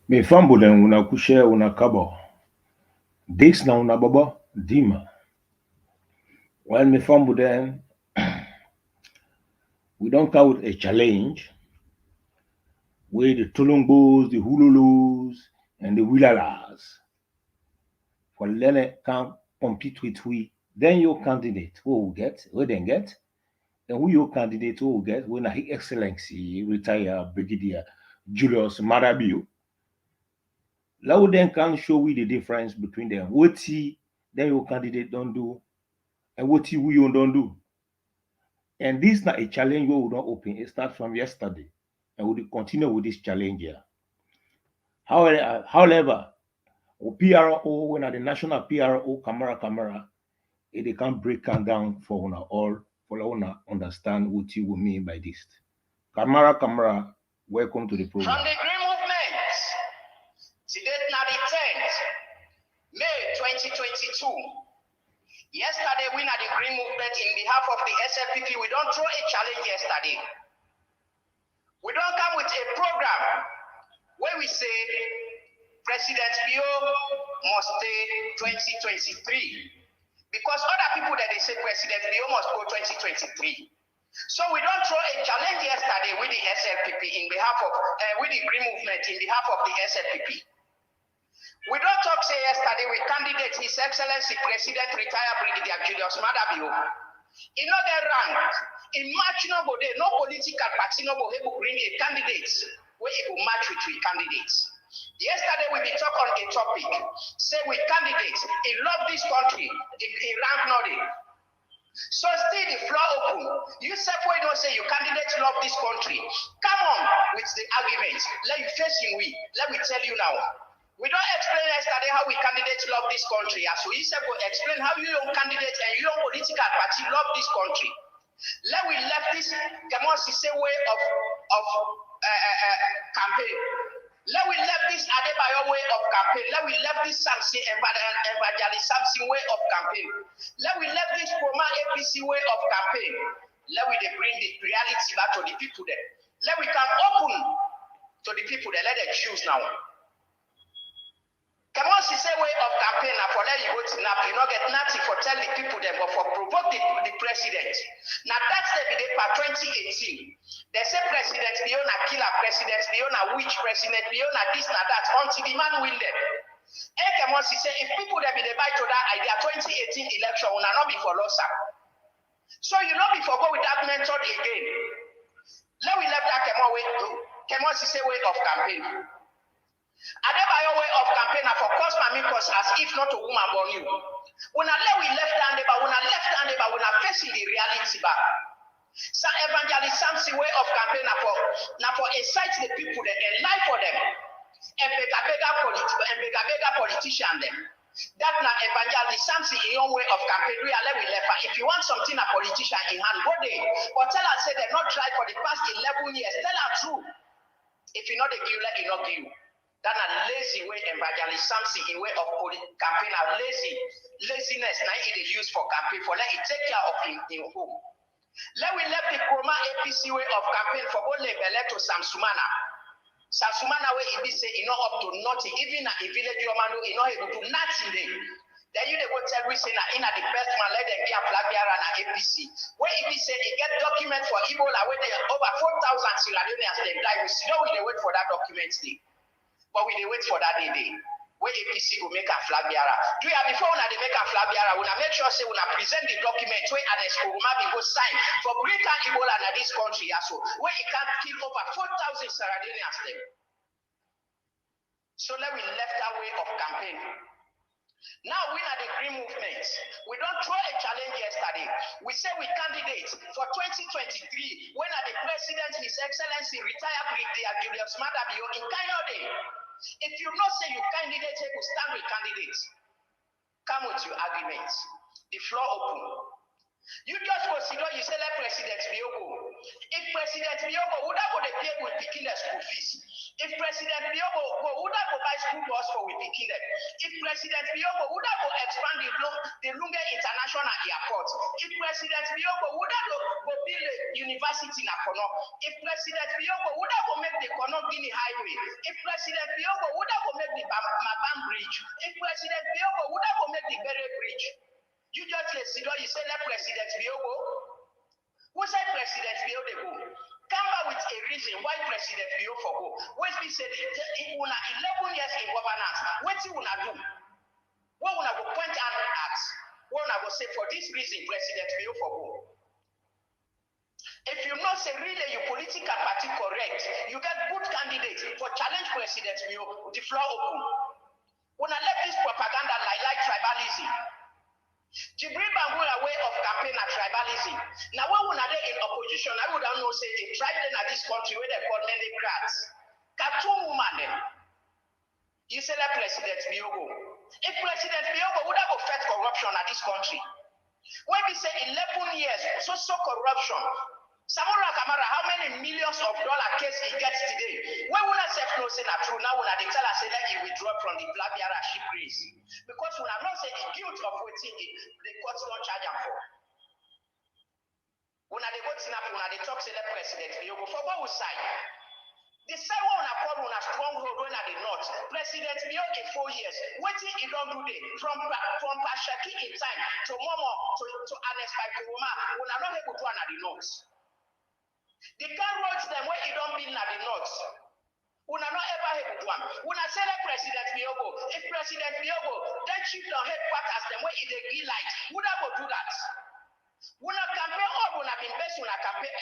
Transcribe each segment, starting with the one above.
Me fambo den una kushe una kabo. Dix na una baba DEEMA. Well, me fambo den we don't count a challenge where the Tolongos, the Hululos, and the Willalas for learning can compete with we. Then your candidate who will get, who then get, and who your candidate who will get when His Excellency retire Brigadier Julius Marabio. Now then can show we the difference between them. What he then your candidate don't do and what he we don't do. And this is not a challenge we will not open. It starts from yesterday. And we will continue with this challenge here. However, PRO, when at the national PRO, Kamara Kamara, they can break it down for una all, for una understand what you will mean by this. Kamara Kamara, welcome to the program. From the Green Movement, today now the 10th, May 2022. Yesterday, we had the Green Movement in behalf of the SLPP. We don't throw a challenge yesterday. We don't come with a program where we say President Bio must stay 2023. Because other people that they say President Bio must go 2023. So we don't throw a challenge yesterday with the SLPP in behalf of, with the Green Movement in behalf of the SLPP. We don't talk say yesterday with candidate His Excellency President retired Brigadier Julius Madabio. In other rank, in March no go there, no political party no go able bring a candidate where it will match with three candidates. Yesterday we be talk on a topic, say with candidates, he love this country, he rank nothing. So still the floor open. You say we don't say you candidates love this country. Come on with the argument. Let you facing we. Let me tell you now. We don't explain yesterday how we candidates love this country. As we said, we explain how you young candidates and you young political party love this country. Let we left this say way of campaign. Let we left this Adebayo way of campaign. Let we left this Samson evangelist Samson way of campaign. Let we left this Kroma APC way of campaign. Let we bring the reality back to the people there. Let we can open to the people there. Let them choose now. Come on, say way of campaign for let you go to nap, you not get nothing for tell the people them, but for provoke the president. Now that's the day for 2018. They say president, we own a killer president, we own a witch president, we own a this and that until the man win them. And come on, say if people that be the buy to that idea 2018 election will not be for loss. So you not be for go with that method again. Let we left that come on, say way of campaign. Adebayo way of campaign for cost mamikos as if not a woman born you. When I let we left-handed, but when I left-handed, but when I facing the reality back. So evangelist Samson way of campaign for incite the people there and lie for them. And bega politician them. That now evangelist Samson in your way of campaign, we are let we left. If you want something a politician in hand, go there. But tell us say they're not tried for the past 11 years. Tell us true. If you're not a giver, you're not give. That a lazy way evangelist Samson in way of campaign a laziness now it is used for campaign for let it take care of in home. Let we left the Kroma APC way of campaign for only Bele to Samsumana. Samsumana way it be say it not up to nothing, even a village Romano it not able to nothing there. Then you go tell we say in a the best man let them be a flag bearer and APC. Where it be say it get document for Ebola where they over 4,000 Sierra Leoneans they die. We still we wait for that document day. But we dey wait for that day. Where APC will make a flag bearer. Do you have before when they make a flag bearer, we make sure say we present the document where Ernest go sign for bringing Ebola in this country also, where it can kill over 4,000 Sierra Leoneans them. So let we left our way of campaign. Now we are the Green Movement. We don't throw a challenge yesterday. We say we candidate for 2023 when the president, His Excellency, retired Brigadier Julius Madabio in Kayode. If you not say you candidate, you stand with candidates. Come with your arguments. The floor open. You just consider you say let President Biogo. If President Biogo would have got a pay with picking the school fees. If President Biogo go, would I go buy school bus for we picking them? If President Biogo would I go expand the Lunge International Airport? If President Biogo would I go build a university in Akono? If President Biogo would I go make the Kono Guinea Highway? If President Biogo would I go make the Mabam Bridge? If President Biogo would I go make the Bere Bridge? You just you say let President Biogo. Who said President Biogo? Come back with a reason why President Biogo go. When we said in 11 years in governance, what you wanna do? What wanna go point out at? What wanna go say for this reason President Biogo go? If you not say really your political party correct, you get good candidates for challenge President Biogo. The floor open. Wanna let this propaganda like tribalism. Jibril Bangura way of campaign at tribalism. Now, when we are in opposition, I would not know say a tribe in this country where they call many crowds. Cartoon woman, you say that President Biogo. If President Biogo would have affect corruption at this country, when we say 11 years, so corruption. Samora Kamara, how many millions of dollar case he gets today? When we not say no say not true, now we not tell us that he withdraw from the Black Biara ship race. Because we are not say the guilt of waiting the courts don't charge him for. When they go to Snap, when they talk to the president, you go for what we say. The same one I call on a stronghold when at the north. President Bio in 4 years. Waiting he don't do it. From Pashaki in time to Momo to ERNEST by KOROMA, when I'm not able to at the north. The car roads them where he don't build at the north. We are not ever able to one. When I say that President Biogo, if President Biogo, then chief on headquarters them where he dey green light, would I go do that? When I campaign all when I invest when I campaign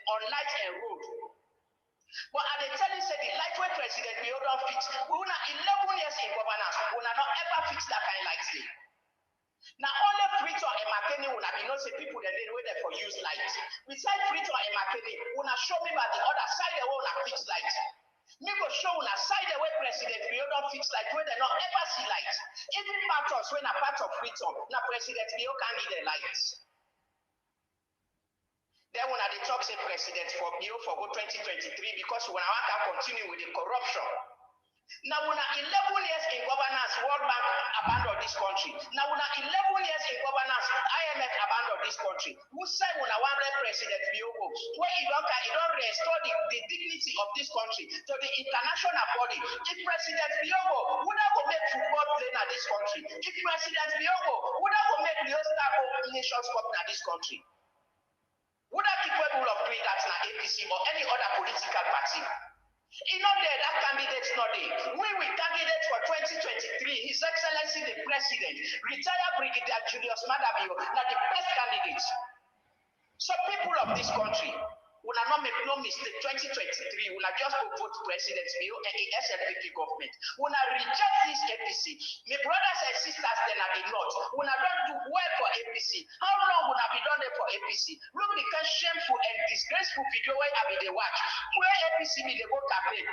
on light and road. But I dey tell you say the light where President Biogo don't fix. We will not 11 years in governance, we will not ever fix that kind of light thing. Now only Friton and McKinney will not be no say people that they wait for use light. Besides Friton and McKinney, will not show me by the other side they will not fix light. Me go show on a side the way President Bio don't fix light where they not ever see light. Even partners when a part of Friton, now President Bio can't get the lights. Then when they talk say President for Bio for go 2023 because when I want to continue with the corruption. Now, when 11 years in governance, World Bank abandoned this country. Now, when 11 years in governance, IMF abandoned this country. Who said when I want President Biogo, where he don't restore the dignity of this country to the international body? If President Biogo would have make football playing at this country, if President Biogo would have make the Nations Cup at this country, would have capable of doing that in APC or any other political party? He not there, that candidate's not there. We will candidate for 2023. His Excellency the President, retired Brigadier Julius Madabio, not the best candidate. So people of this country, will not make no mistake, 2023, will not just go vote President Bio and the SLPP government. Will not reject this APC. My brothers and sisters then are the north. Will not do well for APC. How long will not be done there for APC? Look the kind shameful and disgraceful video where I be they watch. Where APC be they go campaign.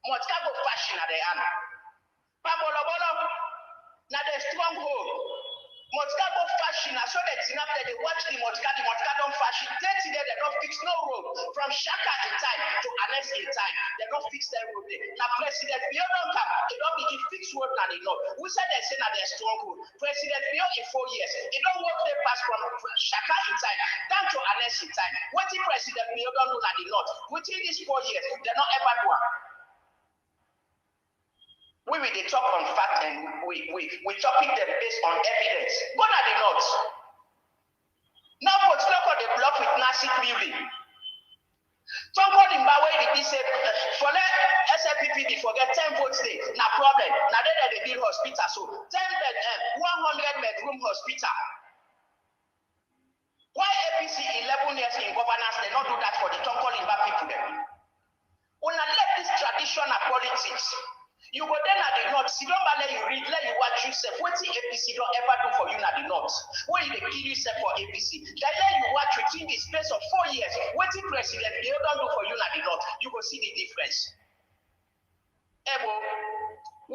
Motkago fashion at the end. Pabolobolo, now the stronghold. Motkago fashion, so that they watch the Motka don't fashion. 30 days, they don't fix no road. From Shaka in time to ERNEST in time, they don't fix that road there. Now, President Bio don't come, they don't begin fix road now they know. Who said they say that they're stronghold? President Bio in 4 years, they don't work their pass from Shaka in time down to ERNEST in time. What if President Bio don't do that they not? Within these 4 years, they're not ever do it. We will talk on fact and we topic them based on evidence. What are they not? Now, what's look at the block with Nasik building? Somebody in Bawe did say for let SLPP forget 10 votes day, no problem. Now they build hospital, so 10 bed, 100 bedroom hospital. Why APC 11 years in governance they not do that for the Tonkol Imba people then? When I let this traditional politics. You go then at the north, see don't let you read, let you watch yourself. What the APC don't ever do for you at the north? When you kill yourself for APC, then let you watch within the space of 4 years. What the president they don't do for you at the north, you go see the difference. Ebo,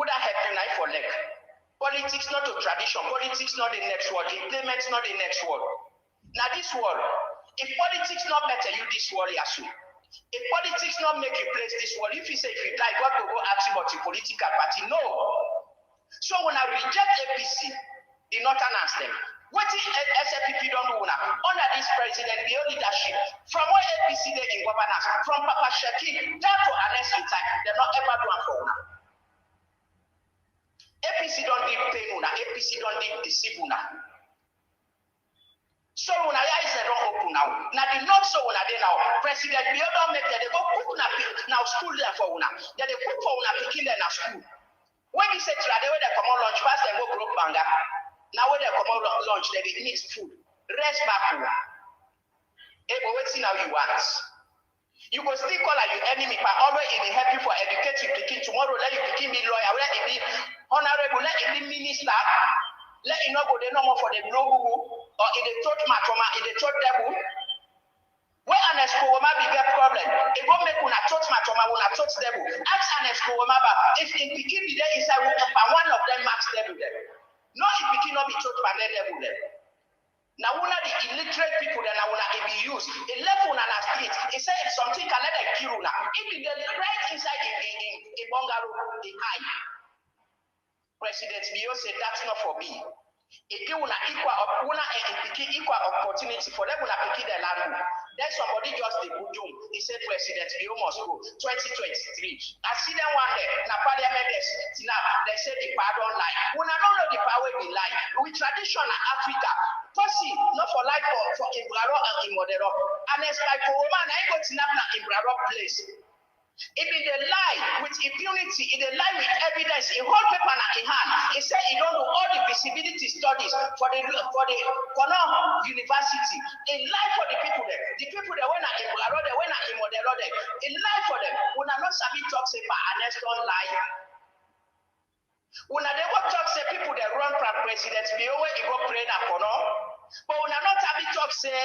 would I help you now for leg? Politics not a tradition, politics not the next word, implements not the next word. Now this word, if politics not better, you this word yasu. If politics not make you place this world, if you say if you die, God will go ask you about your political party. No. So when I reject APC, the Northern ask them. What if SLPP don't do now? Under this president, the leadership, from what APC they in governance, from Papa Shaki down to ERNEST time, they're not ever doing for now. APC don't need pain una, APC don't need deceive una. So when I eyes they don't open now. Now the not so when I dey now. President Bio don't make they go cook una now school there for una. They cook for una picking there now school. When you say trade where they come on lunch pass them go broke banga. Now when they come on lunch they need food. Rest back una. Hey, but wait see now you want. You go still call you enemy, but always it will help you for educate you picking tomorrow. Let you picking be lawyer, let it be honorable, let it be minister. Let you not go there no more for the no or in the church matoma, in the church devil. Where an escoma be get problem. It won't make una church matoma, una church devil. Ask an escoma, if in picking the day inside one of them max devil there. No, if picking not be church by the devil there. Now, one of the illiterate people that now be used, it left on the street. It said if something can let a kill now. It be the right inside in Bungalow, the high. President Bio said that's not for me. If you want equal opportunity for them, when I pick the land, then somebody just the boom. He said, President Bio must go 2023. I see them one day. Now, Parliament they say the power don't lie. When I don't know the power be lie. With tradition in Africa, Tosi, not for life for Imbraro and Imodero. And it's like KOROMA, and I go to Imbraro place. It be the lie with impunity, it the lie with evidence, in whole paper in hand. He said he don't do all the visibility studies for the Kono University. A lie for the people there. The people that went in Braro, they went in Modero there. A lie for them. When I not sabi talk say but ERNEST don't lie. When I never talk say people that run for president, be always go pray na Kono. But when I not have it talk say,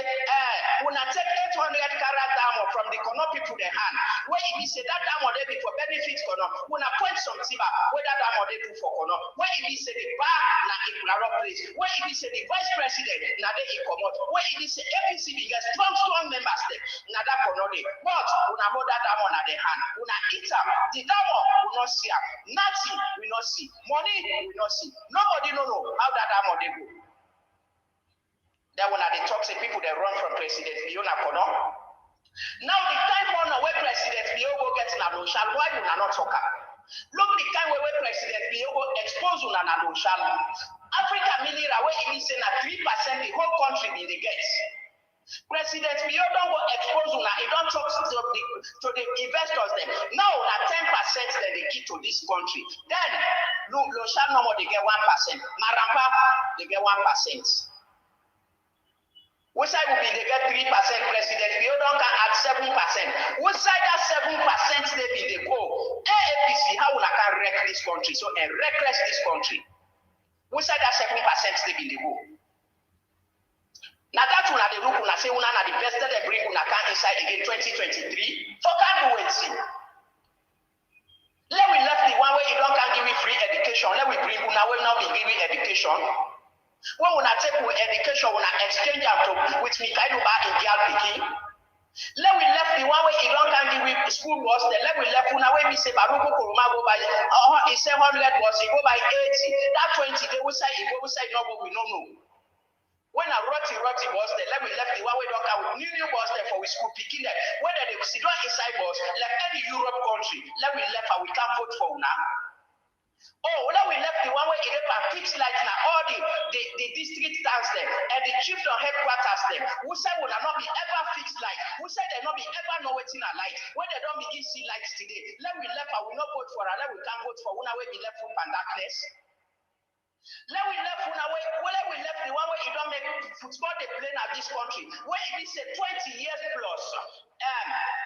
when I take 800 carat diamond from the Kono people they hand, where if you say that diamond they be for benefits Kono, when I point some tiba, where that diamond they do for Kono, where if you say the bar na Ibraro place, where if you say the vice president na they come out, where if you say APC be get strong members there, na that Kono they. But when I hold that diamond at the hand, when I eat up, the diamond will not see, nothing will not see, money will not see, nobody know how that diamond they go. Then when they talk to people that run from President Biona Kono. Now the time on where President Bio go get na shall why you not talk? Look the time where President Bio go expose you na shall. Africa million where it is na 3% the whole country be the gets. President Bio don't go expose you na he don't talk to the investors them. Now na 10% that they give to this country. Then look shall no more they get 1%. Marampa they get 1%. Which side will be they get 3% president? We don't at 7%. Which side that 7% they be they go? APC, how will I can wreck this country? So and reckless this country. Which side that 7% they be they go? Now that's when they look when I say when the best that they bring when I can inside again 2023. For can't do it. Let we left the one way you don't can give me free education. Let we bring when I will not be giving education. When I take education, when I exchange with Mikailuba in Dial Piki, let we left the one way he don't can give me school bus, then let we left when I we say Baruko Koroma go by it's 700 bus, he go by 80. That 20 they will say he go say no, but we don't know. When I rotty bus, then let we left the one way don't come with new bus there for we school picking there. Whether they sit down inside bus, like any Europe country, let we left and we can't vote for now. Oh, when we left the one way it up fixed lights now, all the district towns them and the chiefdom headquarters them. Who said will not be ever fixed light? Who said they not be ever know what's in a light? When they don't begin see lights today, let we left I will not vote for her, let we can't vote for when we be left from darkness. Let we left when we left the one way you don't make football they play at this country. When it is a 20 years plus,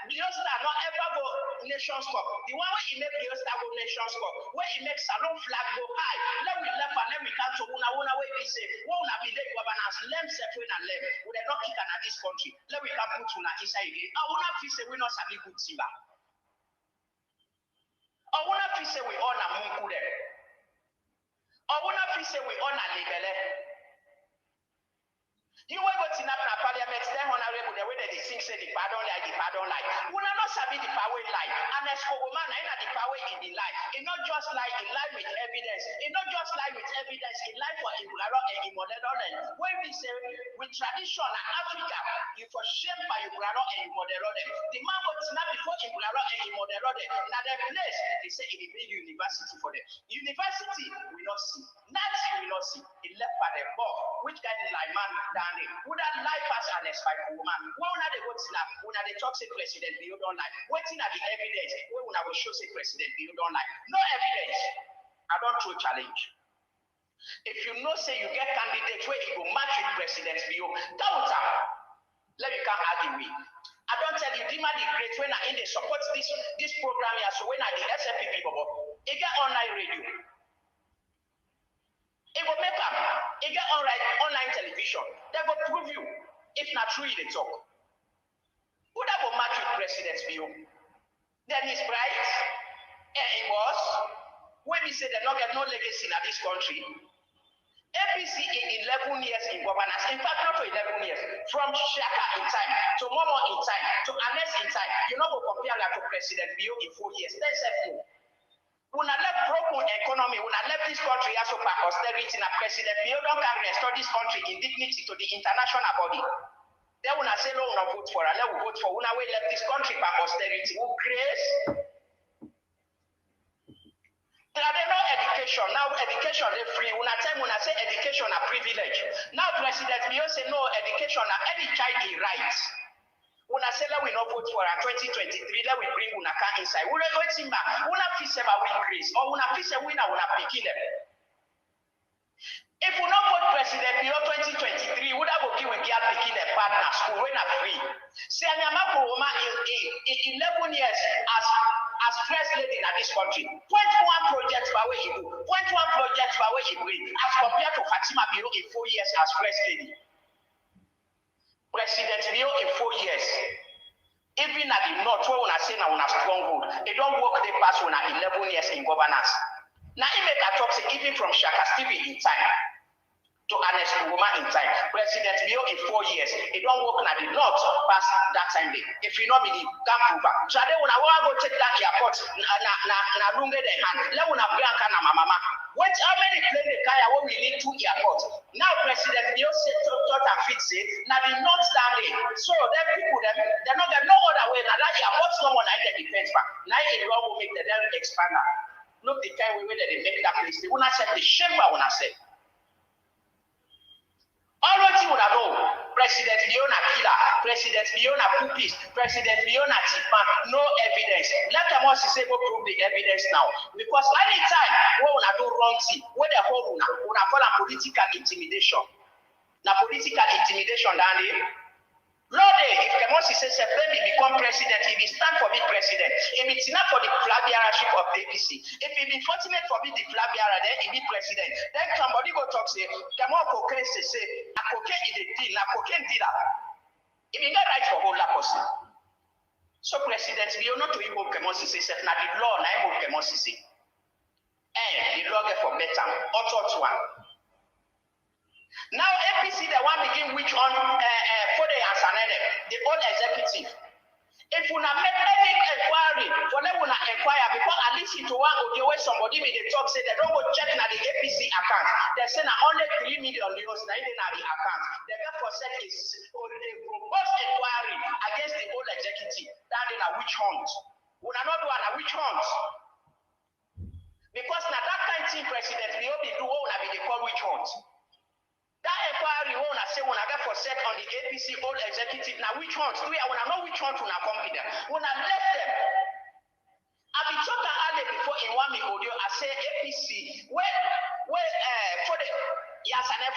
Biostar not ever go Nations Cup. The one way he make Biostar go Nations Cup, where he makes Salon flag go high. Let we left and then we can't to una way we say, one be the governance, lem separate and lem. We they not kick at this country. Let we can put una inside again. I wanna feel say we not sabi good timber. I wanna feel say we on a munku there. I wanna feel say we on a libele. You will go to Napa Parliament, then honorable the way they sing say the pardon like. We are not sabi the power in life. And as for woman, I know the power in the life. It's not just like in life with evidence. It's not just like with evidence in life for Ibraro and Imodero. When we say with tradition in Africa, you for shame by Ibraro and Imodero. The man was not before Ibraro and Imodero. Now the place they say it will be university for them. University we not see. Nazi we not see. It left by the book. Which kind of like man down there? Would that life as an aspire woman? When they go to snap, when they talk say president you don't like, waiting at the evidence, when I will show say president you don't like. No evidence. I don't throw challenge. If you know say you get candidates where you go match with president Bio, doubt them. Let me come argue with. I don't tell you, DEEMA the great when I in the support this program here, so when I the SLPP it get online radio. It will make up. It get online television. They will prove you if not true they talk. Who that will match with president's view? Then he's bright. And he was. When we say they don't get no legacy in this country, APC in 11 years in governance, in fact not for 11 years, from Shaka in time, to Momo in time, to ERNEST in time, you know we'll compare that to President Bio in 4 years. That's a fool. When I left broken economy, when I left this country as of austerity, and President Bio don't can restore this country in dignity to the international body. Then when I say no, we'll vote for, and then we'll vote for, when I left this country by austerity, we'll grace. There are no education. Now education is free. When I say education a privilege. Now President Bio say no education na any child is right. When I say that we not vote for a 2023, let we bring Unaka inside. We don't wait back. We not fix them a win grace. Or we not fix a winner, we not pick them. If we not vote President Bio 2023, we not go give we get picking a partner school. We not free. See, KOROMA in 11 years as first lady in this country, 21 projects by way he do, 21 projects by way he bring, as compared to Fatima Bio in 4 years as first lady. President Bio in 4 years, even at the north, where when I say now on a stronghold, they don't work the past when 11 years in governance. Now, he make a talk say even from Shaka Stevie in time to ERNEST woman in time. President Bio in 4 years, it don't work at the north past that time day. If you know me, the can't prove it. So then when I want to go take that airport, na lunge the hand, let when I bring my mama. What how many plane the car where we need 2 airports? Now President Bio said thought and fit say, now the north standing. So them people they're not get no other way. Now that airport no one like the defense back. Now it will make the them expand. Look the kind way that they make that place. They will not say the chamber when I say. Already would have known President Leona killer, President Leona puppies, President Leona tipa, no evidence. Let them also say go prove the evidence now. Because anytime when we do wrong thing, when the whole we call a political intimidation. Now political intimidation down there. Lord, if Kemosi says September become president, if he stand for being president, if it's not for the flag bearership of the APC, if he be fortunate for being the flag bearer, then he be president. Then somebody go talk say, Kemo cocaine say, a cocaine is a deal, a cocaine dealer. If he not right for whole person. So president, we are not to even Kemosi say, now the law, now even Kemosi say. And the law get for better, auto one. Now APC the one begin which on for the Asanene, the old executive. If we not make any inquiry, for them we not inquire because at least it one of the way somebody made the talk say they don't go check na the APC account. They say na only 3 million euros na in the account. They get for set is a robust inquiry against the old executive. That in a witch hunt. We not do a witch hunt. Because na that kind of thing president we only do what we dey call witch hunt. That inquiry when I say when I get for set on the APC old executive now which ones do I when I know which one to now compete them when I left them I be talking earlier before in one me audio I say APC where for the Yasanene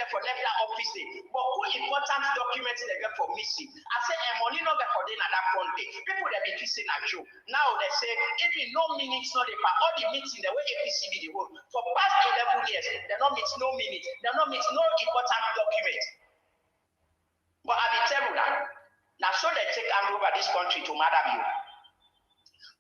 for left that office but who important documents they get for missing I say money not get for them at that front day people they be kissing at you now they say even no minutes not the all the meeting the way APC be the whole for past 11 years they don't meet no minutes they don't meet no important document but I be tell you that now so they take hand over this country to Madam you.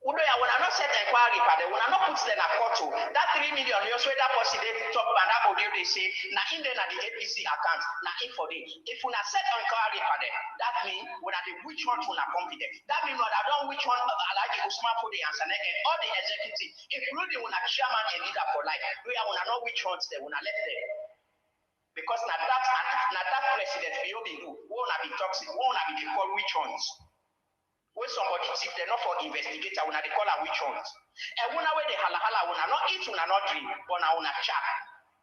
When I not set inquiry inquiry pade una no put them a photo that 3 million you swear that person they top and that body they say na in there na the APC account na in for day if una set inquiry pade that mean una the which one una confident that mean una don't which one like Usman for the answer and all the executive including una chairman and leader for life we are una know which ones they una left there because na that president for you be do wanna be toxic wanna be the call which ones. When somebody tip they not for investigator, una they call her which ones. And when away the hala una not eat, una not drink, but now una chat,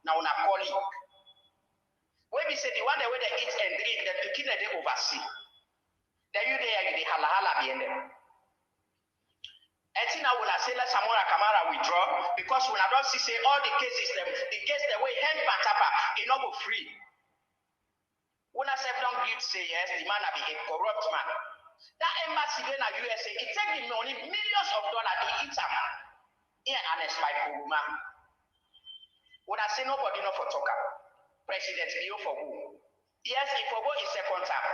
now una colleague. When we say the one that way they eat and drink, the picking they oversee. Then you there, you the hala behind them. And now when I say let Samora Kamara withdraw, because when I don't see say all the cases, the case the way hand pantapa, it not go free. When I say don't give say yes, the man be a corrupt man. That embassy in the USA, it take the money, millions of dollars to eat them. Here ERNEST by KOROMA. When I say nobody know for talker, President Bio for who? Yes, if for go is second time.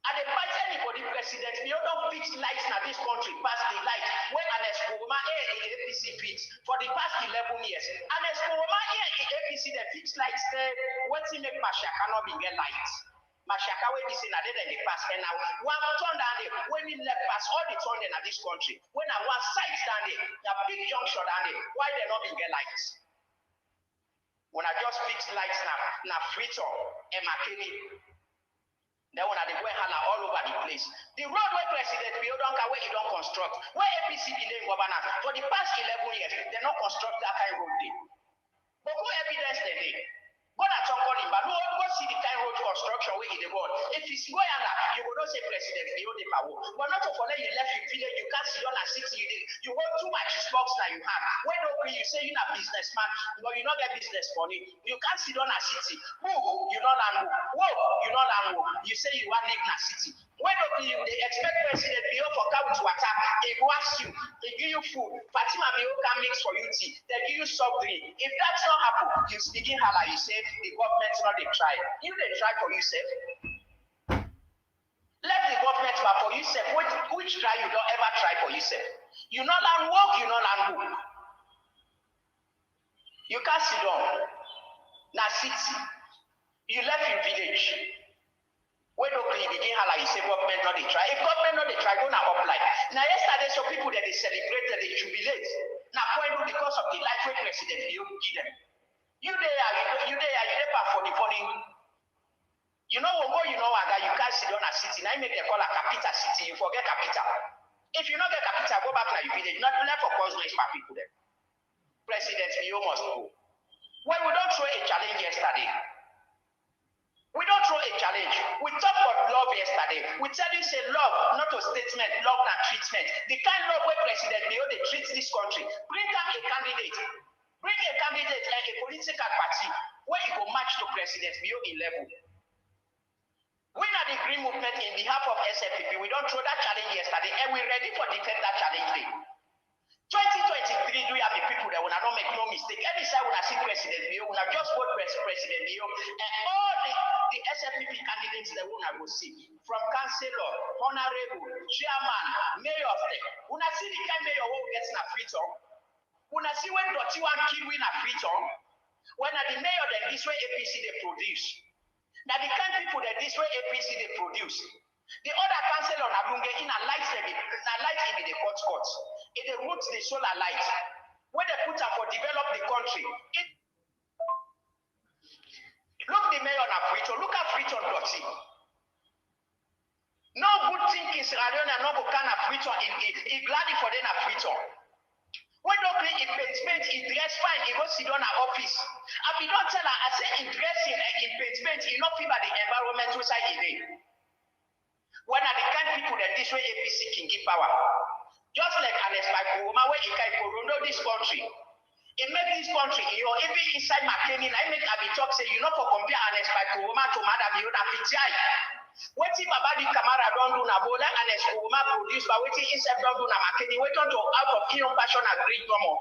And the fight anybody president, Bio don't fix lights in this country, pass the light. When ERNEST KOROMA here in APC fix for the past 11 years. ERNEST KOROMA here in APC they fix lights there. What's in make Masha cannot be get lights? Mashaka we be saying that they pass and now one turn down there when we left pass all the turn in this country when I one side down there the big junction down there why they not be get lights when I just fix lights now free turn and McKinney then when I go hala all over the place the road where president we don't where he don't construct where APC be the governor for the past 11 years they not construct that kind of road there but who evidence they did. But I don't call him, but no, go see the kind of road construction where in the world. If it's going on, you will not say president, you the power. But not for let you left your village, you can't see on a city, you hold too much box that you have. When okay, you say you're a businessman, but you not get business money, you can't see on a city. Who you not land you not land you say you want to live in a city. When okay, they expect president to for come to attack, they wash you, they give you food, Fatima can mix for you tea, they give you soft drink. If that's not happen, you begin hala, you say the government not they try. You they try for yourself. Let the government but for yourself. Which try you don't ever try for yourself. You not land work, you not land book. You can't sit down. Now city. You left your village. When okay, you begin hala, you say government not they try. If government not they try, go now apply. Now yesterday, some people that they celebrated, they jubilate. Now point because of the light way president you give them. You there for the funny. You know what you know that you can't sit on a city. Now you make them call a capital city, you forget capital. If you not get capital, go back to your village. Not for cause race for people there. President, you must go. When we don't throw a challenge yesterday. We don't throw a challenge. We talk about love yesterday. We tell you say love, not a statement, love and treatment. The kind of way President Bio they treat this country. Bring them a candidate. Bring a candidate like a political party where you go match to President Bio in level. We are the Green Movement in behalf of SLPP. We don't throw that challenge yesterday and we're ready for defend that challenge day. 2023, do you have the people that will not make no mistake? Any side when I see President Bio, when I just vote President Bio, and all the SLPP candidates that will not go see, from councillor, honorable, chairman, mayor of them. When I see the kind of mayor who gets a free talk, when I see when Dotty one kid win a free talk, when I the mayor that this way APC they produce. Now the kind of people that this way APC they produce. The other councillor na bunge in a light in the courts. It they root the solar light. When they put up for develop the country. Look the mayor on Afrito. Look at Afrito Dotty. No good thing is Radiona no go can Afrito in glad for them Afrito. When don't play in paint, he dress fine, he go sit down at office. And we don't tell her, I say in dressing in paint, he not feel the environmental side in it. When are the kind of people that this way APC can give power? Just like ERNEST by KOROMA, where he can corona this country. It make this country, you know, even inside McKinney, I make a talk say, you know, for compare ERNEST by KOROMA to Madam Yoda PTI. What if BY KAMARA don't do na bola ERNEST KOROMA produce, but what if inside don't do na McKinney, wait on to out of your passion agree no more.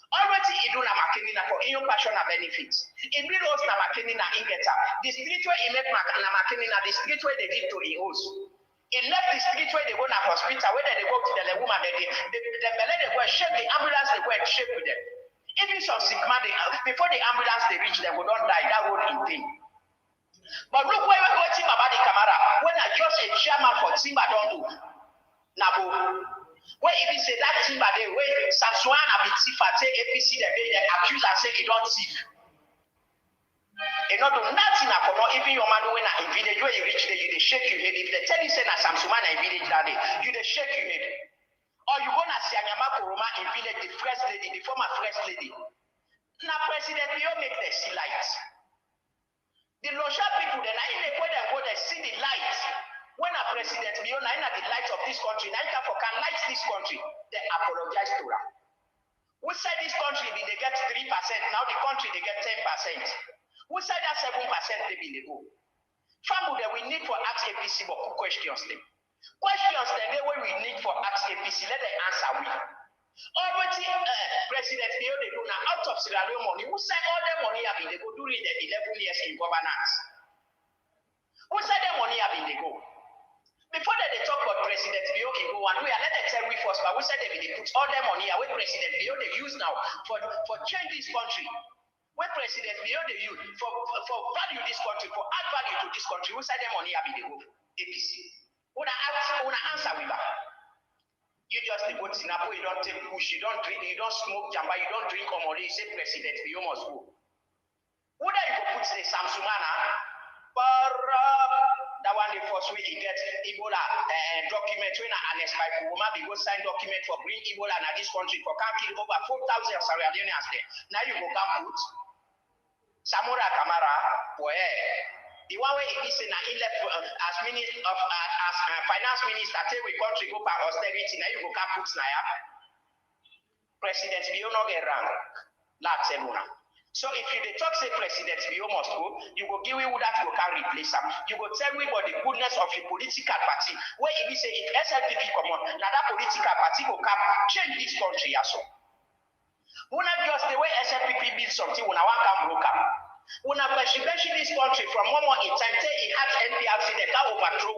Already he do na McKinney na for your passion and benefits. In real na McKinney na ingeta. The street where he make na McKinney na the street where they give to the host. He left the street where they go to hospital, where they go to the woman, they go and shake the ambulance, they go and shake with them. Even some sick man, before the ambulance they reach them, we don't die. That whole thing. But look where we go to about the Kamara. When I just a chairman for Timba don't do. Nabo. Where even say that Timba they where Samsuana be thief at APC they accuse and say he don't thief. You not do nothing for no even your man when in village where you reach there, you they shake your head. If they tell you say na Samsuana in village that day, you they shake your head. Or you gonna see KOROMA in village, the first lady, the former first lady. Now President Bio make the see light. The Losha people, then I go there, they see the light. When a President Bio na the light of this country, now can light this country, they apologize to her. Who said this country they get 3%, now the country they get 10%. Who said that 7% they be the go? Family that we need for ask APC but questions them. Questions that they we need for ask APC, let them answer we. Already, President Bio they do now out of Sierra Leone money. Who said all the money have been they go during the 11 years in governance? Who said the money have been they go? Before they talk about President Bio in go and we are let them tell we first, but we said they put all the money away President Bio they use now for change this country. When President Bio they use for value this country, for add value to this country, who said the money have been they go? APC. Una answer we back. You just go to Singapore, you don't take push, you don't drink, you don't smoke jamba, you don't drink omori, you say President, you must go. Would I go put the Samsumana? But that one the first way he gets Ebola document when ERNEST by KOROMA be go sign document for bring Ebola in this country for can't kill over 4,000 Sierra Leoneans there. Now you go come put Samora Kamara boy. The one way he listen he left as minister of as finance minister tell we country go for austerity. Now you go come put Naya. President Bio no get rank. That's Eluna. So if you talk say President Bio must go, you go give you that go can replace him. You go tell me about the goodness of your political party. Where if you say if SLPP come on, now that political party go come change this country also. We not just the way SLPP build something when I want to broke up. When I mention this country from one more in time, say it has NPRC, they can overthrow.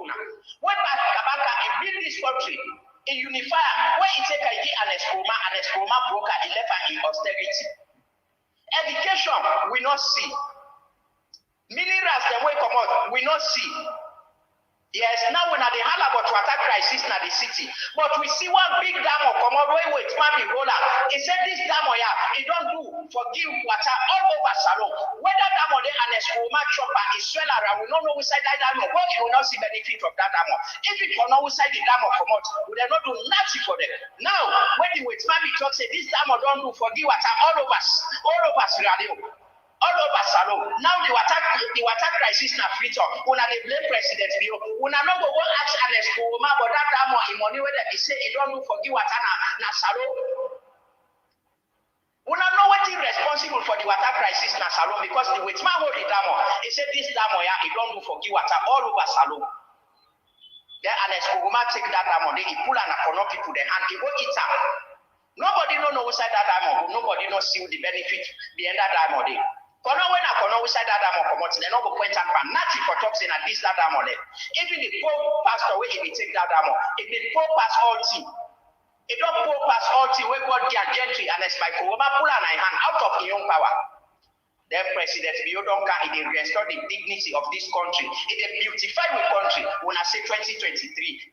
When Kabaka build this country, a unifier, where it take a year and ERNEST broker, 11 in austerity. Education, we not see. Minerals, the way come out, we not see. Yes, now when they have about water crisis in the city, but we see one big dam of come out where it's man roller. He said this dam it don't do forgive water all over Salon. Whether dam or the ERNEST chopper is swell around, we don't know which side that dam or what you will not see benefit of that dam. If it for no side the dam of come out, we will not do nothing for them. Now when the wait man talk say this dam don't do forgive water all over Sierra Leone. All over Salon. Now the water crisis na free talk. Una dey blame President Bio. Una no go ask ERNEST but that dam in money where they say it don't do forgive water na Salon. Una know what is responsible for the water crisis na Salon because the wait man hold the dam. He said this dam it don't do forgive water all over Salon. Then ERNEST take that dam he pull an upon people the hand he go eat am. Nobody know who side that dam nobody know see the benefit behind that dam day. Kono when I kono side that dam come out, they no go point and pan. Nothing for talk saying that this that dam there. Even the poor pastor where he take that dam, if the poor pass all team, it don't poor pass all team where God their gentry and it's by KOROMA pull an hand out of his own power. Then President Bio don't can it restore the dignity of this country. It beautify the country. When I say 2023,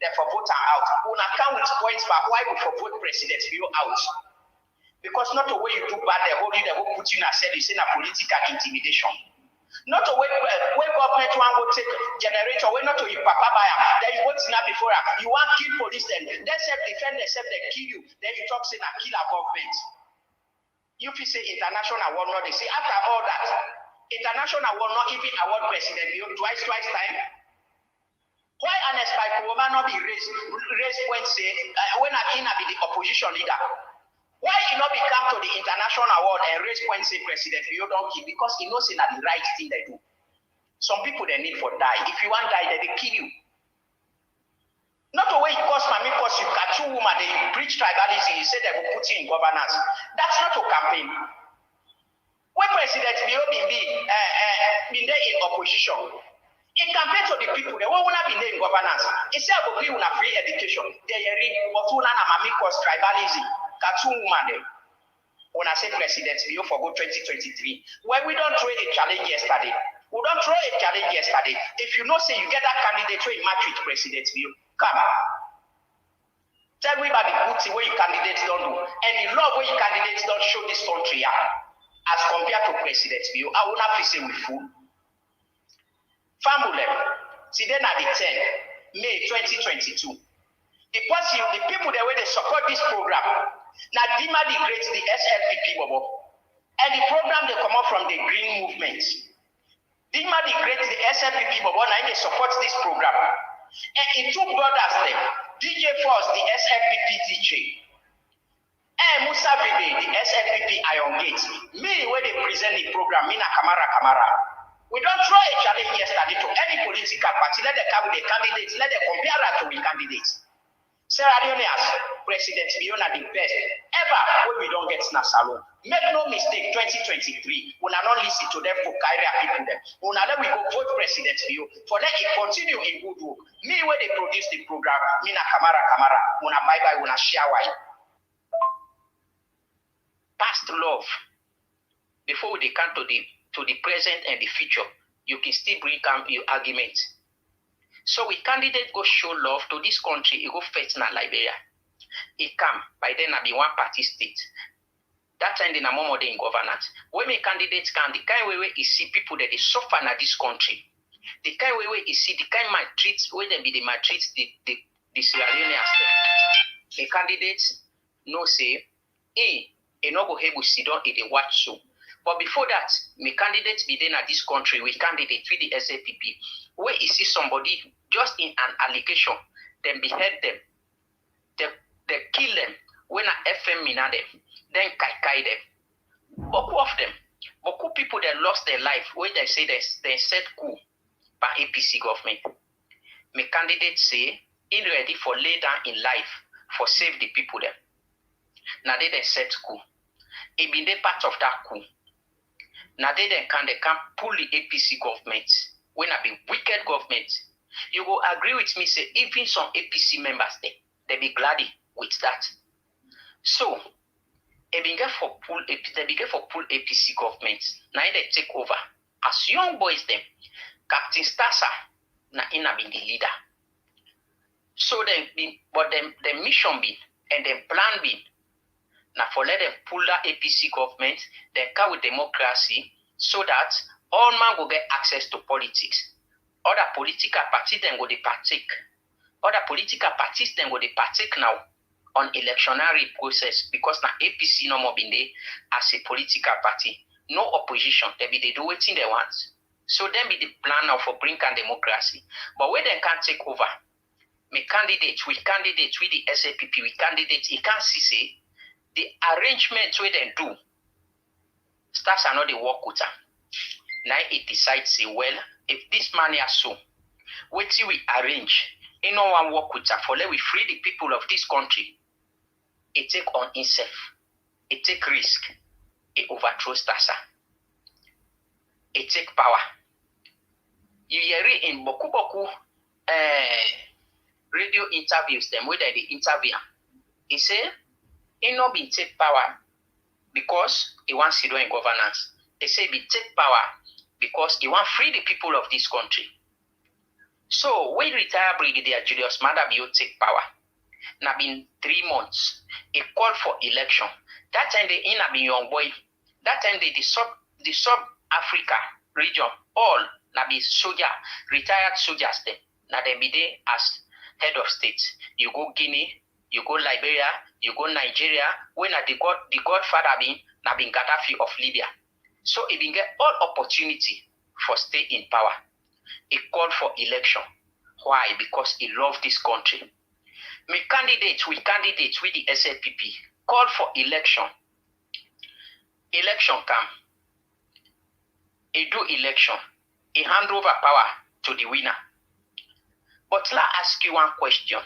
therefore vote out. When I count with points for why we for vote President Bio out. Because not the way you do bad, they hold you, they will put you in a cell, you say a political intimidation. Not the way government want to take generator, way not to you papa buy then you won't snap before you want kill police then self-defend themselves, they kill you, then you talk saying a kill a government. You feel say international war not they say after all that, international war not even award President Bio twice time. Why ERNEST by KOROMA not be raised when say when Akina be the opposition leader? Why he not become to the international award and raise points say President Bio don't kill? Because he knows that the right thing they do. Some people they need for die. If you want to die, they kill you. Not the way it cost money because you catch two women, they preach tribalism, you say they will put you in governance. That's not a campaign. When President Bio been there in opposition, It campaign to the people. They won't be in governance. It said we will have free education. They read Motuna and Mami cause tribalism. Cartoon woman. When I say president, you forgo 2023. When we don't throw a challenge yesterday. We don't throw a challenge yesterday. If you know, say you get that candidate where you match with president, you come. Tell me about the good thing where your candidates don't do. And the love where your candidates don't show this country as compared to president view. I will not say with food. Family, today at the 10 May 2022. The people that way they support this program. Now DEEMA degrades the SLPP Bobo. And the program they come up from the green movement. DEEMA degrades the SLPP Bobo, now they support this program. And it two brothers them. DJ Force, the SLPP DJ. And MUSA VIBBIE, the SLPP Iron Gate. Me, where they present the program, Mina Kamara. We don't throw a challenge yesterday to any political party. Let them come with the candidates. Let them compare that to the candidates. Sarah Leone as President Fiona the best ever when we don't get Nasalo. Make no mistake, 2023, we will not listen to them for career people. We will let we go vote President Fio for let it continue in good work. Me when they produce the program, Mina Kamara, we will bye-bye, we will share why. Past love, before they come to the present and the future, you can still bring your argument. So we candidate go show love to this country, it go first na Liberia. It come, by then I be one party state. That time in a moment in governance. When my candidates can, the kind way you see people that they suffer in this country. The kind way you see the kind maltreat, where they be the maltreat the Sierra Leoneans. The candidates no say, no go able to sit down in the watch show. But before that, my candidates be then at this country with candidate with the SLPP, where you see somebody just in an allegation, then behead them, they kill them, when a FM mina them, then kai them. Boku of them, boku people that lost their life, where they say they set coup by APC government. My candidates say, in ready for lay down in life, for save the people them. Now they set coup. It been the part of that coup. Now they can pull the APC government when I be wicked government. You will agree with me, say even some APC members they be glad with that. So they begin for pull APC government. Now they take over. As young boys them, Captain Stasa na ina be the leader. So the mission be and the plan be. Now for let them pull that APC government, then come with democracy, so that all man will get access to politics. Other political parties then go they partake. Other political parties then go they partake now on electionary process because now APC no more been there as a political party. No opposition. They do what they want. So then be the plan now for bring and democracy. But when they can't take over, me candidates with the SLPP with candidates, you can't see the arrangement where they do, staffs are not the work with them. Now it decides, say, well, if this money is so, wait till we arrange, no one work with her for let we free the people of this country. It take on itself, it take risk, it overthrow Stasa. It take power. You hear it in boku radio interviews, them where they interview. He say, he not be take power because he wants to do in governance. They say be take power because he want free the people of this country. So when retire Brigadier Julius Madabio take power, now been 3 months, he called for election. That time they in a be young boy. That time they the sub Africa region all now be soldier, retired soldiers there. Now they be there as head of state. You go Guinea, you go Liberia, you go Nigeria, when the godfather been Gaddafi of Libya. So he been get all opportunity for stay in power. He called for election. Why? Because he loved this country. We candidates with the SLPP call for election. Election come. He do election. He hand over power to the winner. But let ask you one question.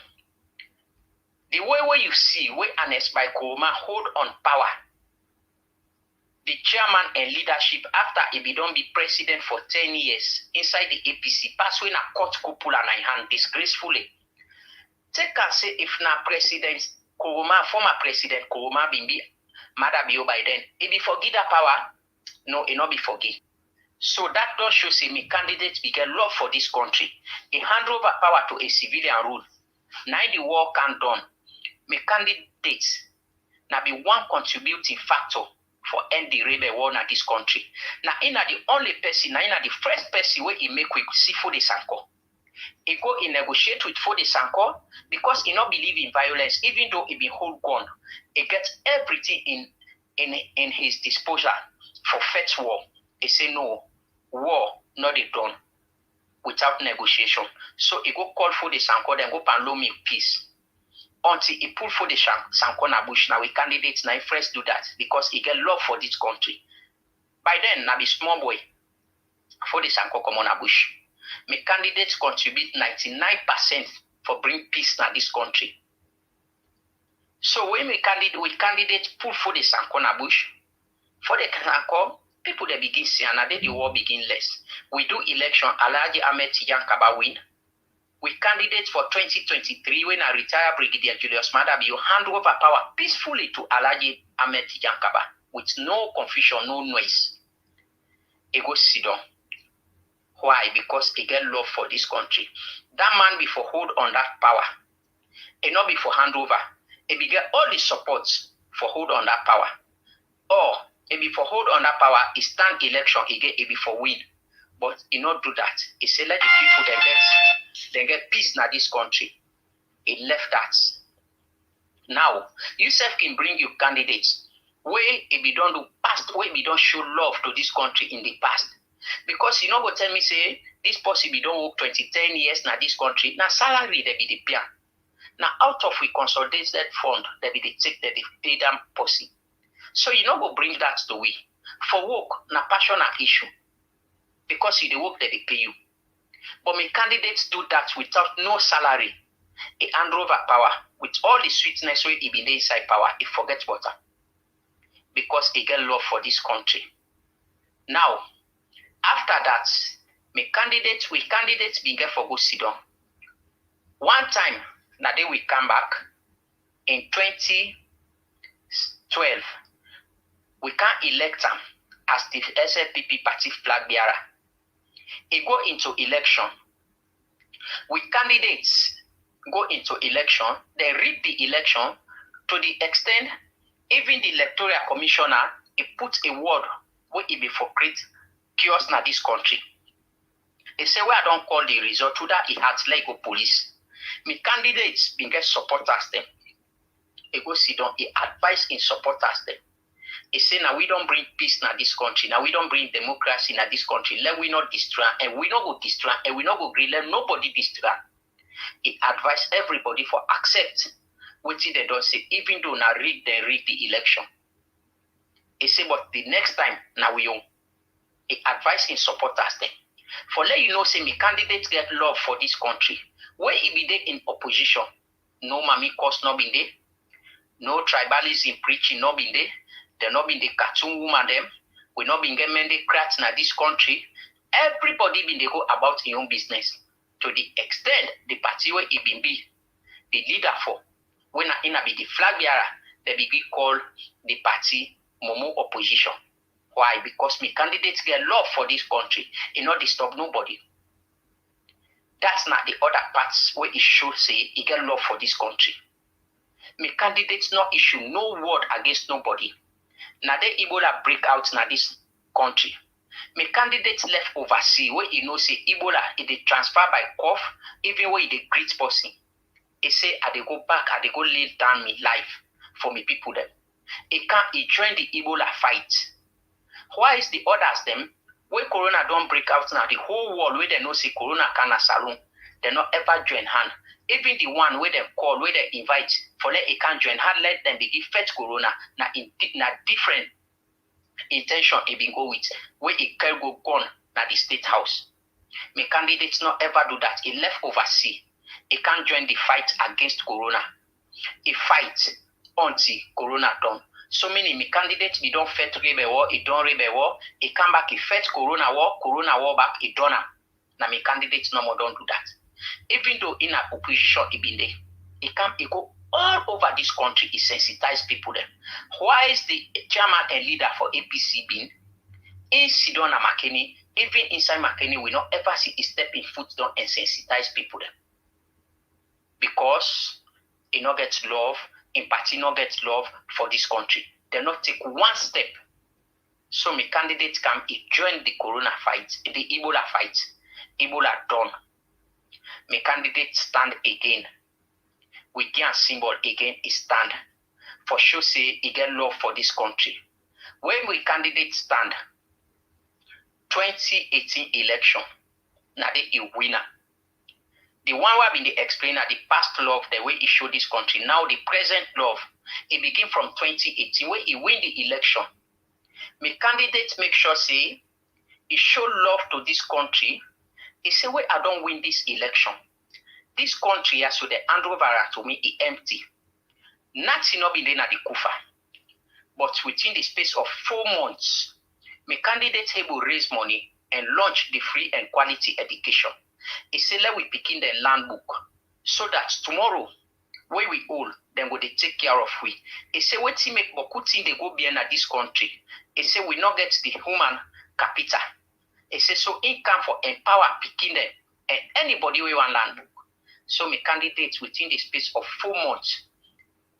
The way where you see where ERNEST by KOROMA hold on power, the chairman and leadership after he be don be president for 10 years inside the APC, pass when a court cupola na in hand disgracefully. Take and say if na president KOROMA, former president KOROMA bin be Mother Bio by then, he be forgive that power? No, he not be forgive. So that does show say me candidates be get love for this country. He hand over power to a civilian rule. Now the war can done. Me candidates now be one contributing factor for end the rebel war in this country. Now in the only person, now in the first person where he make we see for the Sanko. He go and negotiate with Fode Sanko because he not believe in violence, even though he be hold gun. He gets everything in his disposal for fetch war. He say no, war not be done without negotiation. So he go call Fode Sanko, then go and loan me peace. Until he pull Fode Sanko na bush. Now we candidates now first do that because he get love for this country. By then, now be small boy. Fode Sanko come on a bush. My candidates contribute 99% for bring peace in this country. So when we candidates pull for the Sankona bush, for the Sanko, people they begin saying and then the war begin less. We do election, Alhaji Ahmed Yankaba win. We candidates for 2023 when I retire Brigadier Julius Madabio hand over power peacefully to Alhaji Ahmed Yankaba with no confusion, no noise. It goes sit down. Why? Because he get love for this country. That man before hold on that power. He not before hand over. He be get all the support for hold on that power. Or he before hold on that power, he stand election, he before win. But he not do that. He say let the people then get peace in this country. He left that. Now, you self can bring your candidates. Where he be done do past, where he don't show love to this country in the past. Because you know what tell me say this possibly don't work 10 years na this country. Now salary they be the pay. Now out of we consolidated fund they be the take that they pay them pussy. So you know go bring that to we. For work na passion issue. Because you the work that they pay you. But my candidates do that without no salary. He hand over power with all the sweetness where he be inside power, he forget water. Because he get love for this country. Now after that, we candidates being get for go sit down. One time, that day we come back in 2012, we can elect him as the SLPP party flag bearer. He go into election. We candidates go into election, they rig the election to the extent even the electoral commissioner he put a word where he be for create chaos na this country. They say where I don't call the result to that he had Lego police. Me candidates been get supporters them. He go sit down, he advise in supporters them. He say now we don't bring peace na this country, now we don't bring democracy na this country. Let we not distract and we not go distract and we not go agree, let nobody distract. He advise everybody for accept which they don't say, even though now rig the election. He say but the next time now we own. He advise in supporters them. For let you know, say me candidates get love for this country. Where he be there in opposition, no mammy cause not been there, no tribalism preaching not been there, they not been the cartoon woman them, we not been getting many crats in this country. Everybody been they go about their own business. To the extent the party where he been be the leader for, when I be the flag bearer, they be called the party Momo opposition. Why? Because me candidates get love for this country. It not disturb nobody. That's not the other parts where it should say he get love for this country. Me candidates not issue no word against nobody. Now they Ebola break out in this country. Me candidates left overseas where he know say Ebola it they transfer by cough, even where they greet person. He say I they go back, I they go lay down me life for me people them. He join the Ebola fight. Why is the others them? When Corona don't break out now, the whole world where they know say Corona can saloon, they not ever join hand. Even the one where they call, where they invite, for let it can join hand, let them begin fetch Corona. Now in different intention it be go with, where it can go gone na the state house. My candidates not ever do that. He left overseas. He can't join the fight against Corona. He fight until Corona done. So many me candidate we don't fight rebel war, it don't rebel war, it come back, it fight corona war back, it don't. Now me candidates no more don't do that. Even though in a opposition it been there, it go all over this country, it sensitize people there. Why is the chairman and leader for APC been in Sidona McKinney, even inside McKinney, we not ever see a step in foot down and sensitize people there. Because it not get love, in party not get love for this country. They not take one step. So my candidates come join the corona fight, the Ebola fight. Ebola done. My candidates stand again. We get symbol again is stand. For sure say he get love for this country. When we candidates stand, 2018 election, now they a winner. The one who have been the explainer, the past love, the way he showed this country. Now the present love, it begin from 2018, where he win the election. My candidates make sure say he show love to this country. He say, wait, I don't win this election. This country, as so the hand over to me, is empty. Nothing not been there at the Kufa. But within the space of 4 months, my candidates able raise money and launch the free and quality education. He say, let we begin the land book so that tomorrow, where we all, then go they take care of we. He say, wait till make Bokuti they go beyond this country. He say, we not get the human capital. He say, so income for empower picking them and anybody we want land book. So my candidates within the space of 4 months,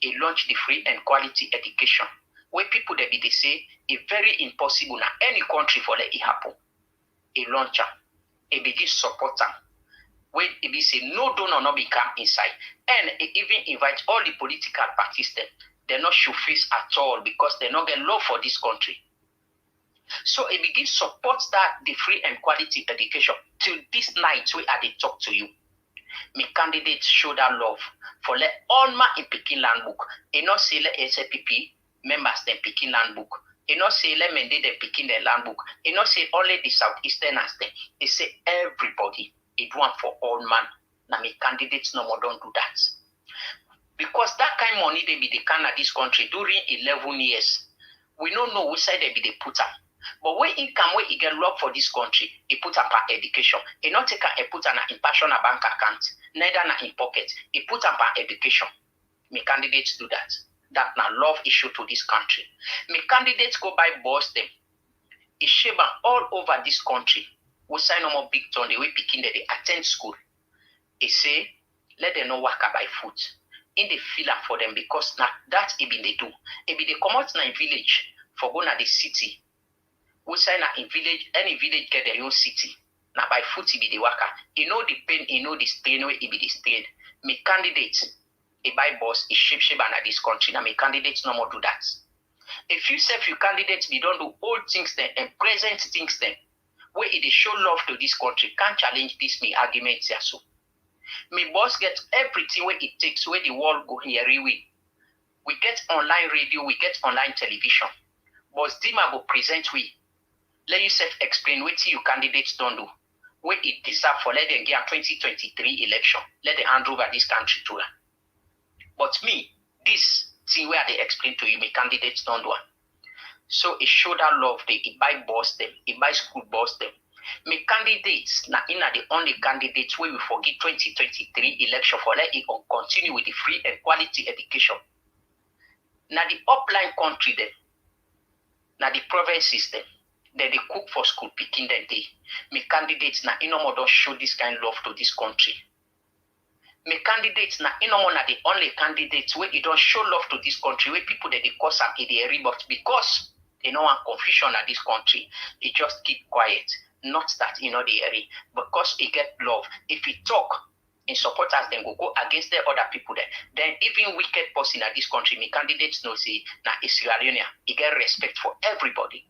he launched the free and quality education. Where people they say it's very impossible now any country for let it happen. A launcher, a begin support them. When it be say no donor not become inside, and it even invite all the political parties them. They not show face at all because they not get love for this country. So it begins support that the free and quality education till this night where I talk to you. My candidates show that love for let all my in picking land book. And not say let SLPP members them picking land book. And not say let Mende them picking their land book. And not say only the Southeasterners them. They say everybody. It want for all man. Now my candidates no more don't do that. Because that kind of money they be the can of this country during 11 years. We don't know which side they be they put up. But when income where he get love for this country, he put up our education. He not take a put an passion a bank account, neither na in pocket. He put up our education. My candidates do that. That na love issue to this country. My candidates go by boss them. He shape all over this country. We sign no more big town. They will picking they attend school. He say let them not work by foot. In the filler for them because now that it be they do. It be they come out in village for go na the city. We say na in village, any village get their own city. Now by foot it be the worker. You know the pain, you know the strain where it be the strain. Me candidates, a by boss, is shape under this country. Now me candidates no more do that. If you say you candidates, we don't do old things then and present things then, where it is show love to this country, can't challenge this me arguments here so. Me boss get everything where it takes, where the world go here we. We get online radio, we get online television. Boss DEEMA go present we. Let you self-explain what you candidates don't do. Where it deserve for let them get a 2023 election. Let them hand over this country to her. But me, this thing where they explain to you, my candidates don't do it. So it show that love, it buy boss them, it buy school boss them. My candidates, now in the only candidates where we forget 2023 election for let it continue with the free and quality education. Now the upline country them, now the province system. Then they cook for school picking that day. My candidates now no more don't show this kind of love to this country. My candidates now no more the only candidates where it don't show love to this country, where people that they cause up in the area, but because they know one confusion at this country, they just keep quiet. Not that the area, because they get love. If we talk in supporters, then go against the other people there. Then even wicked person at this country, my candidates know say now Sierra Leone, he get respect for everybody.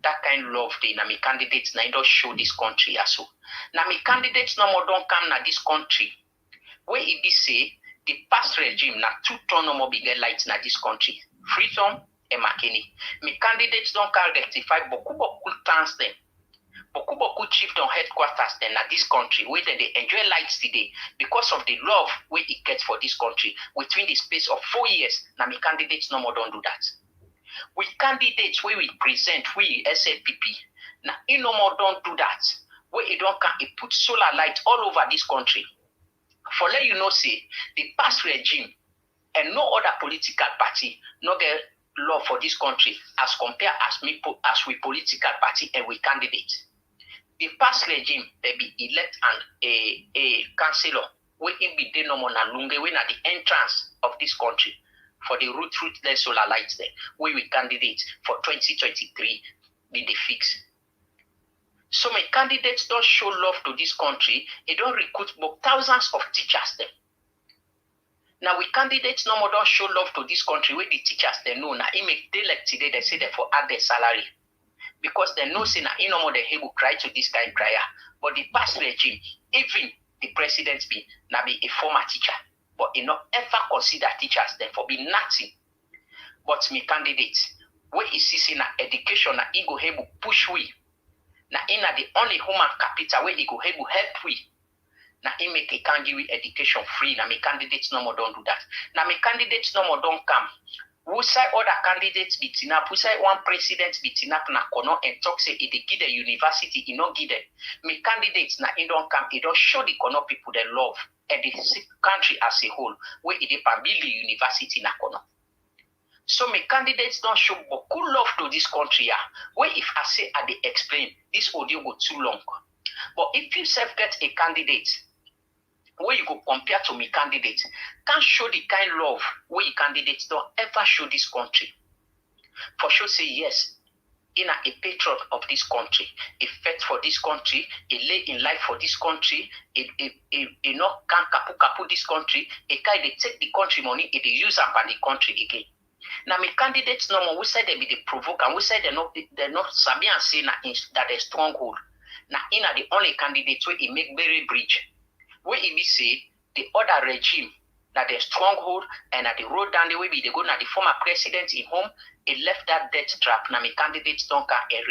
That kind of love they na me candidates na don't show this country as so. Na me candidates no more don't come na this country. Where it be say the past regime na 2 ton no more big lights na this country. Freedom and McKinney. Me candidates don't can rectify boku towns them. Boku chiefdom headquarters then na this country where they enjoy lights today because of the love where it gets for this country. Within the space of 4 years, na me candidates no more don't do that. We candidates where we present, we SLPP. Now, no more don't do that. Where it don't can it put solar light all over this country. For let you know, say the past regime and no other political party no get law for this country as compared as we political party and we candidate. The past regime they be elect and a councillor where it be de no more na lunge when at the entrance of this country for the rootless solar lights there where we candidate for 2023 be the fix. So my candidates don't show love to this country, they don't recruit thousands of teachers there. Now we candidates no more don't show love to this country where the teachers they know now it make they like today they say they for add their salary. Because they know say now no more they able cry to this kind of prayer. But the past regime, even the president be now be a former teacher, but he not ever consider teachers then for be nothing. But me candidates, where is see na education na he go able push we. Now in the only human capital where he go able help we. Now he make a can give education free. Now me candidates no more don't do that. Now me candidates no more don't come. Who say other candidates beating up? Who say one president beating up na kono and talk say it give the university, he not give them. Me candidates na he don't come, he don't show the kono people they love and the country as a whole where it build the university na kono. So my candidates don't show beaucoup love to this country. Where if I say I they explain, this audio go too long. But if you self get a candidate, where you go compare to me candidates, can't show the kind of love where your candidates don't ever show this country. For sure say yes, in a patriot of this country, a fight for this country, a lay in life for this country, a not can kapu this country, a kind they take the country money, they use up on the country again. Now my candidates no more we say they be the provoke and we say they're not sabi and say that they're stronghold. Now in the only candidates where he make very bridge. Where he be say the other regime that the stronghold and at the road down the way be they go now the former president in home, he left that death trap. Now my candidates don't can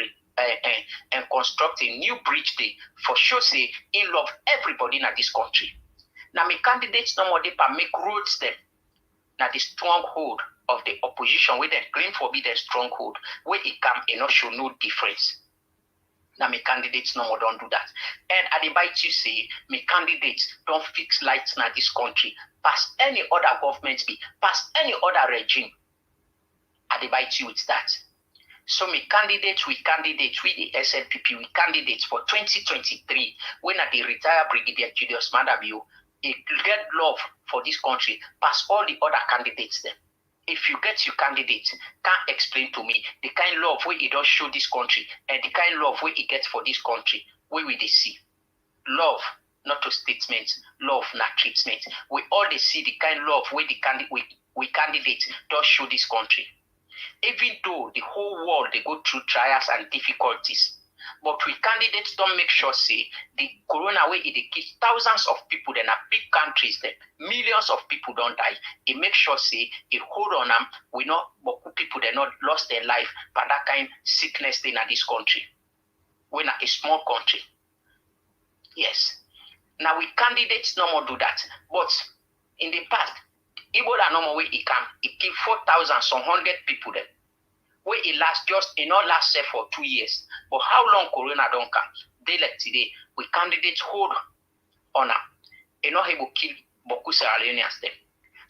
and construct a new bridge day for sure say he love everybody in this country. Now my candidates no more they make roads them. Now the stronghold of the opposition where they claim for be the stronghold where it come and not show no difference. Now my candidates no more don't do that. And I debate you say my candidates don't fix lights in this country past any other government be past any other regime. I debate you with that. So my candidates we the SLPP we candidates for 2023 when at the retired Brigadier Julius Madabio it get love for this country past all the other candidates then. If you get your candidate, can't explain to me the kind of love where it does show this country and the kind of love where it gets for this country, where will they see? Love, not to statements, love, not treatment. We all they see the kind of love where the candidate does show this country. Even though the whole world they go through trials and difficulties, but we candidates don't make sure say the corona way it kills thousands of people, then are big countries that millions of people don't die. It makes sure say it hold on them. We know but people they not lost their life by that kind of sickness in this country. We're not a small country. Yes. Now we candidates no more do that. But in the past, Ebola no more way it can. It killed 4,000 some 100 people then. Where it lasts just not last for 2 years. But how long corona don't come? They like today, we candidates hold on them. They're not able to kill Boku Sierra Leoneans them.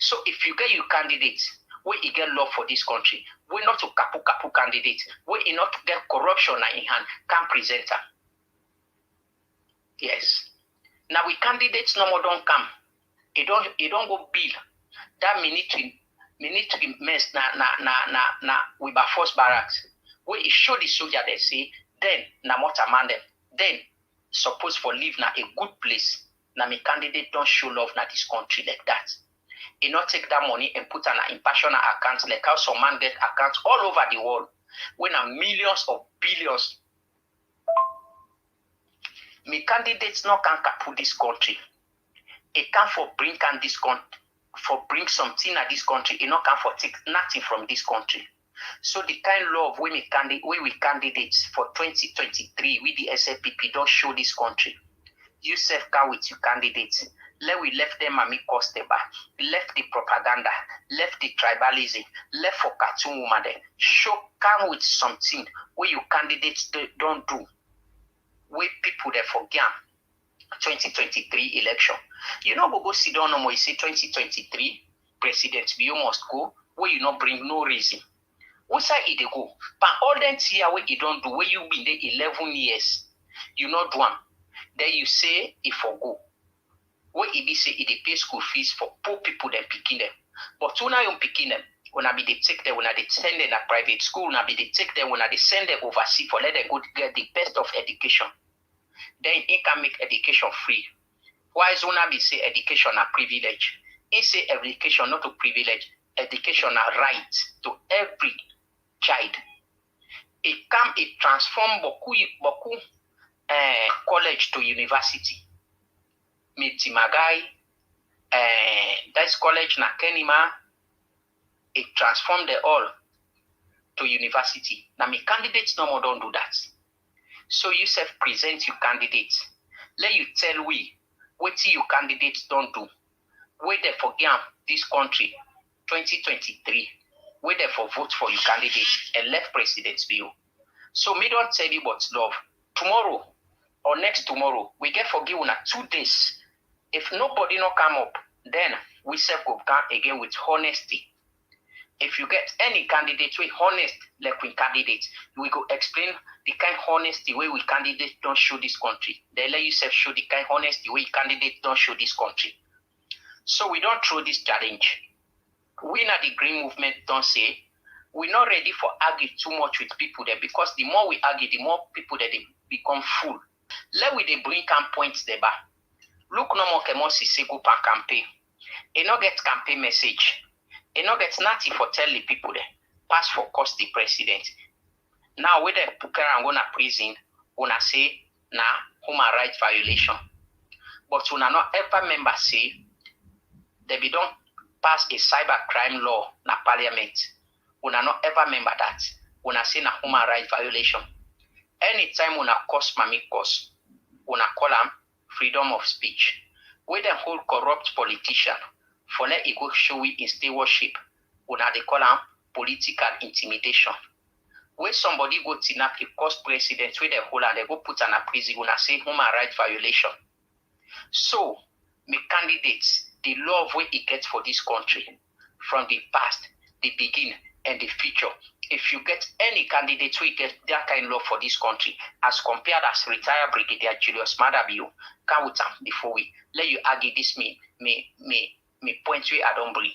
So if you get your candidates, where you get love for this country, we're not to kapu candidates, where you not to get corruption in hand, can present them. Yes. Now we candidates no more don't come. It don't go bill. That military mess na we by force barracks. Where it show the soldier they say, then na mota man them. Then suppose for live na a good place. Now my candidate don't show love na this country like that. He not take that money and put an impersonal accounts like how some man get accounts all over the world. When are millions of billions. My candidates no can put this country. It can for bring can this country. For bring something at this country, it not can for take nothing from this country. So the kind of love we candidates for 2023 with the SLPP don't show this country. You self can with your candidates. Let we left them Mami Kosteba, left the propaganda, left the tribalism, left for cartoon woman then. Show come with something where you candidates don't do. Where people they forget 2023 election. You know, go sit down no more, you say 2023 president, you must go, where you not bring no reason. What side it go? But all that here where you don't do, where you been there 11 years, you not do one. Then you say if for go. Where it be say it pay school fees for poor people then picking them. But when I am picking them, when I be they take them, when I they send them at private school, when I be they take them, when I they send them overseas for let them go get the best of education. Then it can make education free. Why is when I be say education a privilege? It say education not a privilege, education a right to every child. It transform beaucoup college to university. Mitimagai, that's college na Kenima, it transformed the all to university. Now, my candidates no more don't do that. So you self-present your candidates. Let you tell what your candidates don't do. Where they forget this country, 2023, where they for vote for your candidate and left president's view. So me don't tell you what's love. Tomorrow or next tomorrow, we get forgiven at 2 days. If nobody no come up, then we self go come again with honesty. If you get any candidate with honest, like we candidate, we go explain the kind of honesty way we candidate don't show this country. They let you self show the kind of honesty way candidate don't show this country. So we don't throw this challenge. We not the green movement don't say we're not ready for argue too much with people there because the more we argue, the more people that they become full. Let we they bring camp points there back. Look no more kemosi se go pan campaign. E no get campaign message. E no get nothing for tell the people there. Pass for cost the president. Now when they put and go to prison, una say na human rights violation. But una not ever member say they be don't pass a cyber crime law na parliament. Una not ever member that. Una say na human rights violation. Anytime una cause mami cause, una call them freedom of speech. Where they hold corrupt politician for let it go show we in stewardship, una they call them political intimidation. Where somebody go kidnap a cause president, where they hold and they go put on a prison, una say human rights violation. So, me candidates, the love we it gets for this country from the past, the beginning, and the future. If you get any candidate who get that kind of love for this country, as compared as retired Brigadier Julius Madabio, come with them before we let you argue this me point where I don't bring.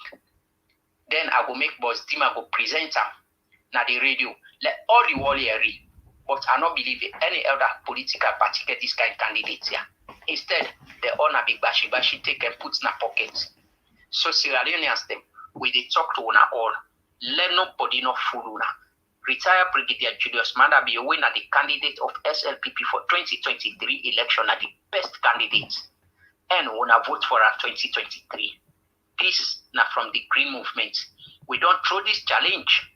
Then I will make boss DEEMA go present them na the radio. Let all the world hear it. But I not believe any other political party get this kind of candidates here. Instead, they all na big bashi take and put in a pocket. So Sierra Leoneans them, we they talk to una all. Let nobody no fool una. Retired Brigadier Julius Madabio win the candidate of SLPP for 2023 election are the best candidate. And wanna vote for her 2023. This now from the Green Movement. We don't throw this challenge.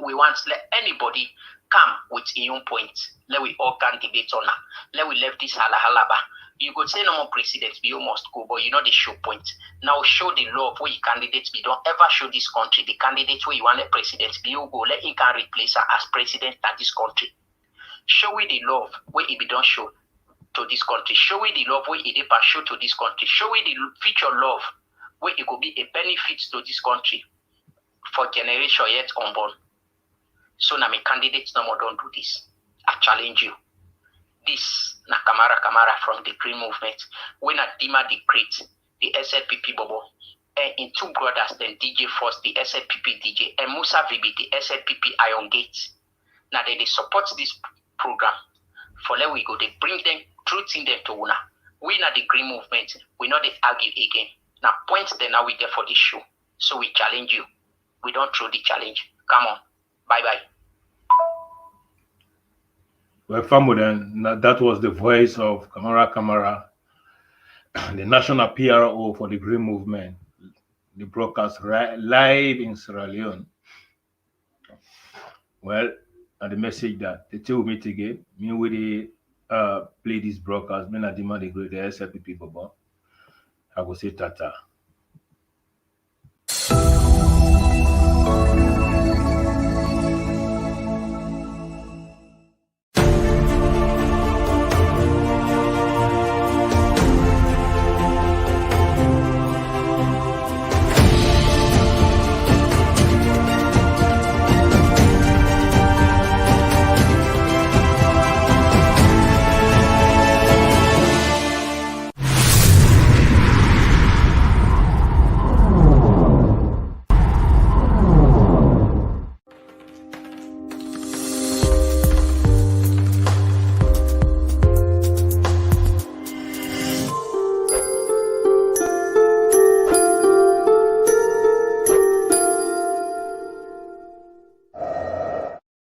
We want to let anybody come with your own points. Let we all can debate on that. Let we leave this halaba. You could say no more presidents, you must go, but you know the show point. Now show the love where your candidates be. Don't ever show this country. The candidates where you want let presidents be, you go. Let him can replace her as president of this country. Show we the love where it be don't show to this country. Show we the love where it pas show to this country. Show we the future love where it could be a benefit to this country for generation yet unborn. So now my candidates no more don't do this. I challenge you. This na Kamara from the Green Movement. When a DEEMA decree the SLPP Bobo, and in two brothers then DJ First, the SLPP DJ, and MUSA VIBBIE, the SLPP Iron Gate. Now they support this program. For let we go, they bring them truth in them to una. We na the Green Movement. We know they argue again. Now points then now we get for this show. So we challenge you. We don't throw the challenge. Come on. Bye-bye. Well, family, that was the voice of Kamara, the national PRO for the Green Movement. The broadcast live in Sierra Leone. Well, and the message that they tell me again, me with the play this broadcast, me na demand the SLPP Bobo. I go say tata.